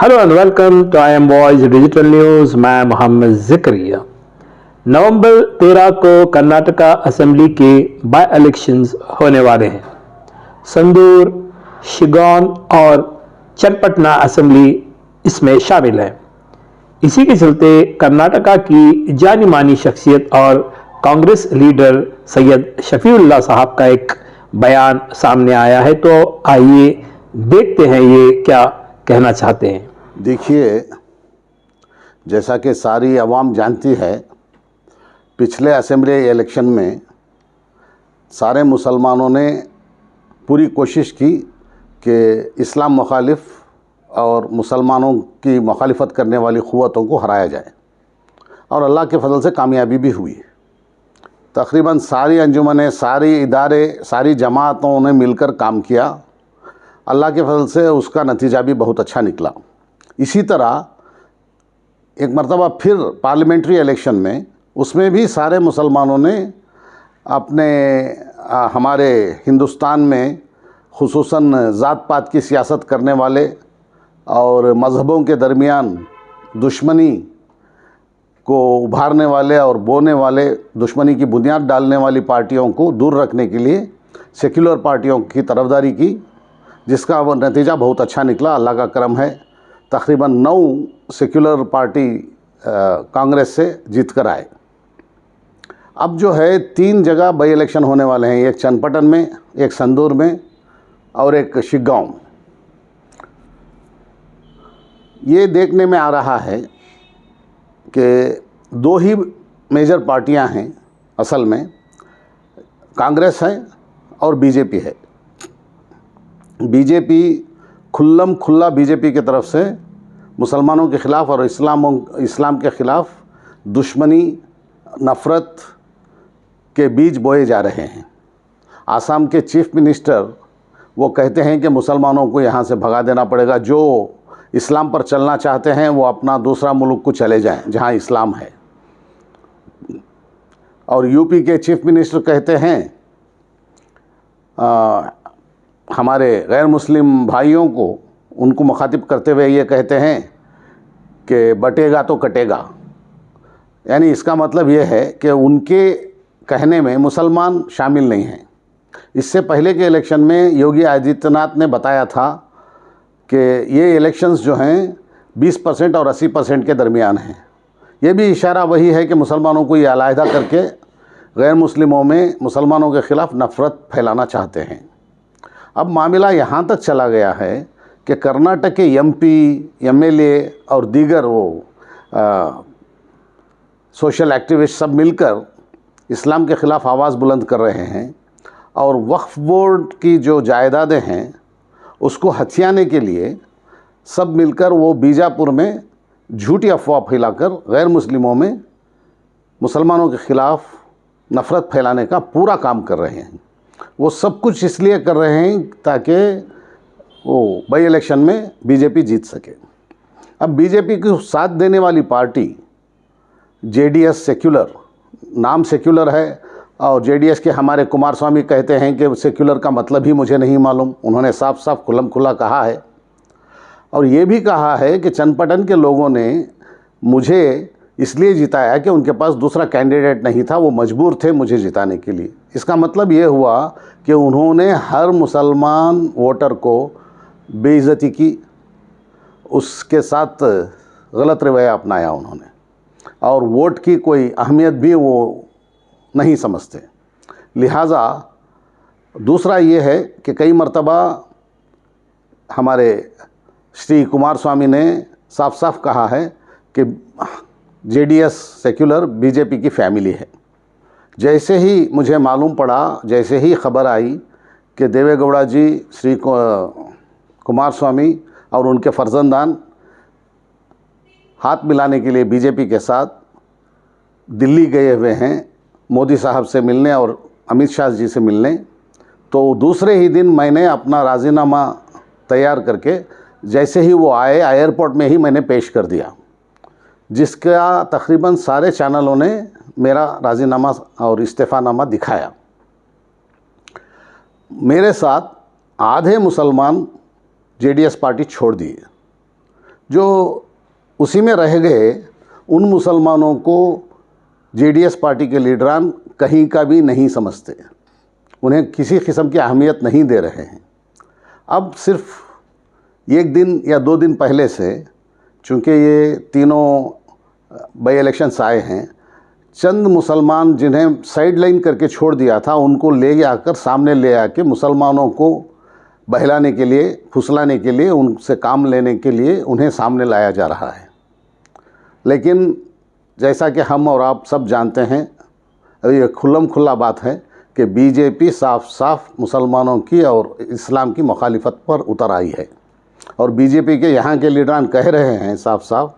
Hello and welcome to I M voice digital news. मैं मोहम्मद जिक्रिया। नवंबर 13 को कर्नाटका असेंबली के बाय इलेक्शंस होने वाले हैं। संदूर, शिगौन और चन्नपटना असेंबली इसमें शामिल है। इसी के चलते कर्नाटका की जानी मानी शख्सियत और कांग्रेस लीडर सैयद शफीउल्लाह साहब का एक बयान सामने आया है। तो आइए देखते हैं ये क्या कहना चाहते हैं। देखिए, जैसा कि सारी आवाम जानती है, पिछले असेंबली इलेक्शन में सारे मुसलमानों ने पूरी कोशिश की कि इस्लाम मुखालिफ और मुसलमानों की मुखालिफत करने वाली क़ुव्वतों को हराया जाए, और अल्लाह के फजल से कामयाबी भी हुई। तकरीबन सारी अंजुमनें, सारी इदारे, सारी जमातों ने मिलकर काम किया। अल्लाह के फजल से उसका नतीजा भी बहुत अच्छा निकला। इसी तरह एक मरतबा फिर पार्लियामेंट्री इलेक्शन में, उसमें भी सारे मुसलमानों ने अपने हमारे हिंदुस्तान में खुसूसन ज़ात पात की सियासत करने वाले और मज़हबों के दरमियान दुश्मनी को उभारने वाले और बोने वाले, दुश्मनी की बुनियाद डालने वाली पार्टियों को दूर रखने के लिए सेक्युलर पार्टियों की तरफदारी की, जिसका वो नतीजा बहुत अच्छा निकला। अल्लाह का करम है, तकरीबन 9 सेक्युलर पार्टी कांग्रेस से जीत कर आए। अब जो है 3 जगह बाई इलेक्शन होने वाले हैं, एक चन्नपटन में, एक संदूर में और एक शिग्गांव में। ये देखने में आ रहा है कि 2 ही मेजर पार्टियां हैं असल में, कांग्रेस है और बीजेपी है। बीजेपी खुल्लम खुल्ला बीजेपी की तरफ से मुसलमानों के ख़िलाफ़ और इस्लाम के ख़िलाफ़ दुश्मनी, नफ़रत के बीज बोए जा रहे हैं। आसाम के चीफ मिनिस्टर वो कहते हैं कि मुसलमानों को यहाँ से भगा देना पड़ेगा, जो इस्लाम पर चलना चाहते हैं वो अपना दूसरा मुल्क को चले जाएं जहाँ इस्लाम है। और यूपी के चीफ मिनिस्टर कहते हैं हमारे गैर मुस्लिम भाइयों को, उनको मुखातिब करते हुए ये कहते हैं कि बटेगा तो कटेगा। यानी इसका मतलब ये है कि उनके कहने में मुसलमान शामिल नहीं हैं। इससे पहले के इलेक्शन में योगी आदित्यनाथ ने बताया था कि ये इलेक्शंस जो हैं 20% और 80% के दरमियान हैं। ये भी इशारा वही है कि मुसलमानों को ये अलहदा करके गैर मुस्लिमों में मुसलमानों के ख़िलाफ़ नफ़रत फैलाना चाहते हैं। अब मामला यहाँ तक चला गया है कि कर्नाटक के एमपी, एमएलए और दीगर वो सोशल एक्टिविस्ट सब मिलकर इस्लाम के ख़िलाफ़ आवाज़ बुलंद कर रहे हैं, और वक्फ बोर्ड की जो जायदादें हैं उसको हथियाने के लिए सब मिलकर वो बीजापुर में झूठी अफवाह फैलाकर गैर मुस्लिमों में मुसलमानों के ख़िलाफ़ नफ़रत फैलाने का पूरा काम कर रहे हैं। वो सब कुछ इसलिए कर रहे हैं ताकि वो बाई इलेक्शन में बीजेपी जीत सके। अब बीजेपी को साथ देने वाली पार्टी जेडीएस सेक्युलर, नाम सेक्युलर है, और जेडीएस के हमारे कुमार स्वामी कहते हैं कि सेक्युलर का मतलब ही मुझे नहीं मालूम। उन्होंने साफ साफ खुल्लम खुल्ला कहा है, और ये भी कहा है कि चन्नपटन के लोगों ने मुझे इसलिए जिताया कि उनके पास दूसरा कैंडिडेट नहीं था, वो मजबूर थे मुझे जिताने के लिए। इसका मतलब ये हुआ कि उन्होंने हर मुसलमान वोटर को बेइज्जती की, उसके साथ गलत रवैया अपनाया उन्होंने, और वोट की कोई अहमियत भी वो नहीं समझते। लिहाजा दूसरा ये है कि कई मर्तबा हमारे श्री कुमार स्वामी ने साफ साफ कहा है कि जेडीएस सेक्युलर बीजेपी की फैमिली है। जैसे ही मुझे मालूम पड़ा, जैसे ही खबर आई कि देवेगौड़ा जी, श्री कुमार स्वामी और उनके फर्जंदान हाथ मिलाने के लिए बीजेपी के साथ दिल्ली गए हुए हैं मोदी साहब से मिलने और अमित शाह जी से मिलने, तो दूसरे ही दिन मैंने अपना राज़ीनामा तैयार करके जैसे ही वो आए एयरपोर्ट में ही मैंने पेश कर दिया, जिसका तकरीबन सारे चैनलों ने मेरा राज़ीनामा और इस्तीफ़ानामा दिखाया। मेरे साथ आधे मुसलमान जेडीएस पार्टी छोड़ दिए, जो उसी में रह गए उन मुसलमानों को जेडीएस पार्टी के लीडरान कहीं का भी नहीं समझते, उन्हें किसी किस्म की अहमियत नहीं दे रहे हैं। अब सिर्फ एक दिन या 2 दिन पहले से, चूँकि ये तीनों बाई इलेक्शंस आए हैं, चंद मुसलमान जिन्हें साइडलाइन करके छोड़ दिया था उनको ले आकर सामने ले आके मुसलमानों को बहलाने के लिए, फुसलाने के लिए, उनसे काम लेने के लिए उन्हें सामने लाया जा रहा है। लेकिन जैसा कि हम और आप सब जानते हैं, ये खुल्लम खुल्ला बात है कि बीजेपी साफ साफ मुसलमानों की और इस्लाम की मुखालिफत पर उतर आई है। और बीजेपी के यहाँ के लीडरान कह रहे हैं साफ साफ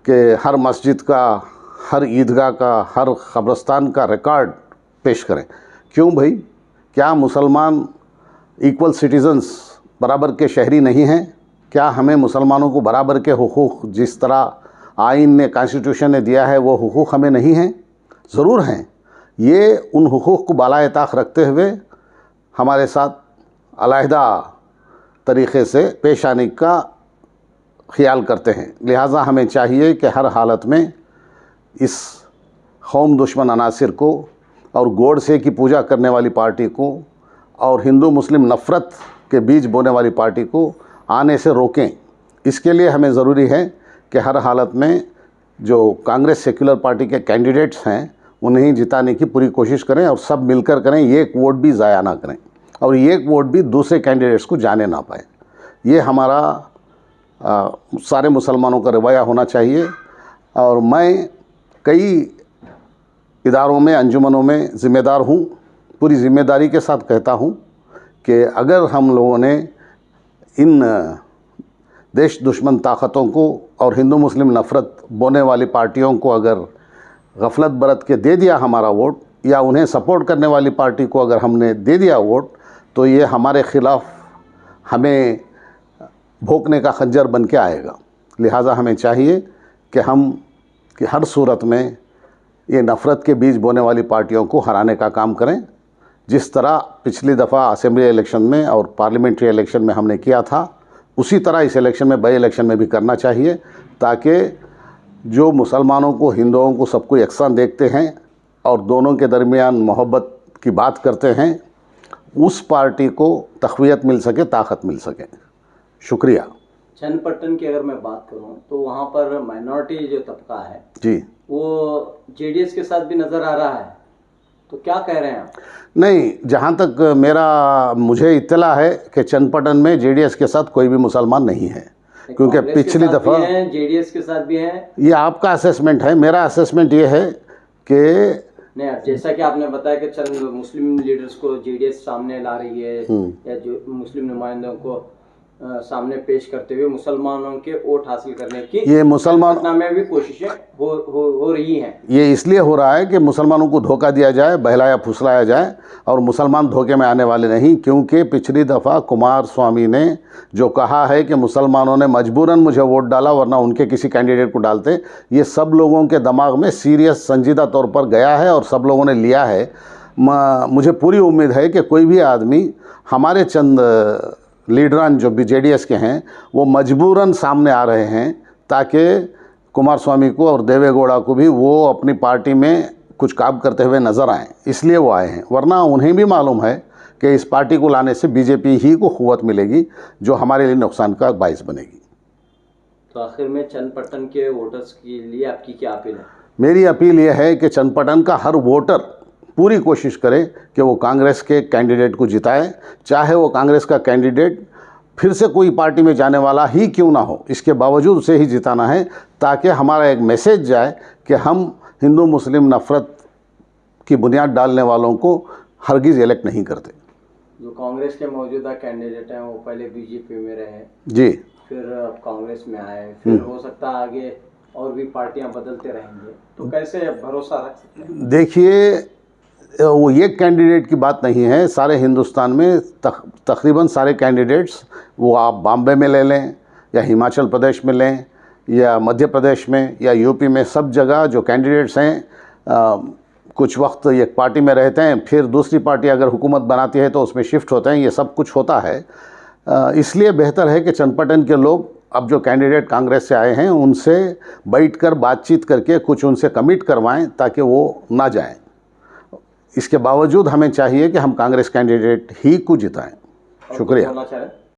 कि हर मस्जिद का, हर ईदगाह का, हर कब्रस्तान का रिकॉर्ड पेश करें। क्यों भाई, क्या मुसलमान इक्वल सिटीज़न्स, बराबर के शहरी नहीं हैं? क्या हमें मुसलमानों को बराबर के हुकूक जिस तरह आइन ने, कॉन्स्टिट्यूशन ने दिया है, वो हुकूक हमें नहीं हैं? ज़रूर हैं। ये उन हुकूक को बालाए ताक रखते हुए हमारे साथ अलहदा तरीक़े से पेश आने का ख्याल करते हैं। लिहाजा हमें चाहिए कि हर हालत में इस कौम दुश्मन अनासिर को और गोडसे की पूजा करने वाली पार्टी को और हिंदू मुस्लिम नफ़रत के बीज बोने वाली पार्टी को आने से रोकें। इसके लिए हमें ज़रूरी है कि हर हालत में जो कांग्रेस सेक्युलर पार्टी के कैंडिडेट्स हैं उन्हें जिताने की पूरी कोशिश करें और सब मिलकर करें, एक वोट भी ज़ाया ना करें और एक वोट भी दूसरे कैंडिडेट्स को जाने ना पाए। ये हमारा सारे मुसलमानों का रवैया होना चाहिए। और मैं कई इदारों में, अंजुमनों में ज़िम्मेदार हूँ, पूरी ज़िम्मेदारी के साथ कहता हूँ कि अगर हम लोगों ने इन देश दुश्मन ताकतों को और हिंदू मुस्लिम नफ़रत बोने वाली पार्टियों को अगर गफलत बरत के दे दिया हमारा वोट, या उन्हें सपोर्ट करने वाली पार्टी को अगर हमने दे दिया वोट, तो ये हमारे ख़िलाफ़ हमें भोंकने का खंजर बन के आएगा। लिहाजा हमें चाहिए कि हर सूरत में ये नफ़रत के बीज बोने वाली पार्टियों को हराने का काम करें, जिस तरह पिछली दफ़ा असेंबली इलेक्शन में और पार्लियामेंट्री इलेक्शन में हमने किया था, उसी तरह इस इलेक्शन में, बाई इलेक्शन में भी करना चाहिए, ताकि जो मुसलमानों को, हिंदुओं को, सबको यकसां देखते हैं और दोनों के दरमियान मोहब्बत की बात करते हैं, उस पार्टी को तक़वियत मिल सके, ताकत मिल सके। शुक्रिया। चन्नपट्टन की अगर मैं बात करूं तो वहां पर माइनॉरिटी जो तबका है जी, वो जेडीएस के साथ भी नज़र आ रहा है, तो क्या कह रहे हैं आप? नहीं, जहाँ तक मुझे इत्तला है कि चन्नपट्टन में जेडीएस के साथ कोई भी मुसलमान नहीं है, क्योंकि पिछली दफ़ा जेडीएस के साथ भी हैं। ये आपका असेसमेंट है, मेरा असेसमेंट ये है कि नहीं, जैसा कि आपने बताया कि चंद मुस्लिम लीडर्स को जेडीएस सामने ला रही है या जो मुस्लिम नुमाइंदों को सामने पेश करते हुए मुसलमानों के वोट हासिल करने की ये मुसलमान में भी कोशिशें हो रही हैं। ये इसलिए हो रहा है कि मुसलमानों को धोखा दिया जाए, बहलाया फुसलाया जाए, और मुसलमान धोखे में आने वाले नहीं। क्योंकि पिछली दफ़ा कुमार स्वामी ने जो कहा है कि मुसलमानों ने मजबूरन मुझे वोट डाला वरना उनके किसी कैंडिडेट को डालते, ये सब लोगों के दिमाग में सीरियस संजीदा तौर पर गया है और सब लोगों ने लिया है। मुझे पूरी उम्मीद है कि कोई भी आदमी, हमारे चंद लीडरान जो भी जेडीएस के हैं, वो मजबूरन सामने आ रहे हैं ताकि कुमार स्वामी को और देवेगौड़ा को भी वो अपनी पार्टी में कुछ काम करते हुए नज़र आएँ, इसलिए वो आए हैं। वरना उन्हें भी मालूम है कि इस पार्टी को लाने से बीजेपी ही को क़ुव्वत मिलेगी, जो हमारे लिए नुकसान का बाइस बनेगी। तो आखिर में चन्नपट्टन के वोटर्स के लिए आपकी क्या अपील है? मेरी अपील यह है कि चन्नपट्टन का हर वोटर पूरी कोशिश करे कि वो कांग्रेस के कैंडिडेट को जिताए, चाहे वो कांग्रेस का कैंडिडेट फिर से कोई पार्टी में जाने वाला ही क्यों ना हो, इसके बावजूद उसे ही जिताना है, ताकि हमारा एक मैसेज जाए कि हम हिंदू मुस्लिम नफ़रत की बुनियाद डालने वालों को हरगिज़ इलेक्ट नहीं करते। जो कांग्रेस के मौजूदा कैंडिडेट हैं वो पहले बीजेपी में रहे जी, फिर अब कांग्रेस में आए, फिर हो सकता है आगे और भी पार्टियां बदलते रहेंगे, तो कैसे भरोसा रख सकते हैं? देखिए, वो एक कैंडिडेट की बात नहीं है, सारे हिंदुस्तान में तकरीबन सारे कैंडिडेट्स, वो आप बॉम्बे में ले लें या हिमाचल प्रदेश में लें या मध्य प्रदेश में या यूपी में, सब जगह जो कैंडिडेट्स हैं कुछ वक्त एक पार्टी में रहते हैं, फिर दूसरी पार्टी अगर हुकूमत बनाती है तो उसमें शिफ्ट होते हैं, ये सब कुछ होता है। इसलिए बेहतर है कि चन्नपट्टन के लोग अब जो कैंडिडेट कांग्रेस से आए हैं उनसे बैठकर बातचीत करके कुछ उनसे कमिट करवाएं ताकि वो ना जाएं। इसके बावजूद हमें चाहिए कि हम कांग्रेस कैंडिडेट ही को जिताएं। शुक्रिया।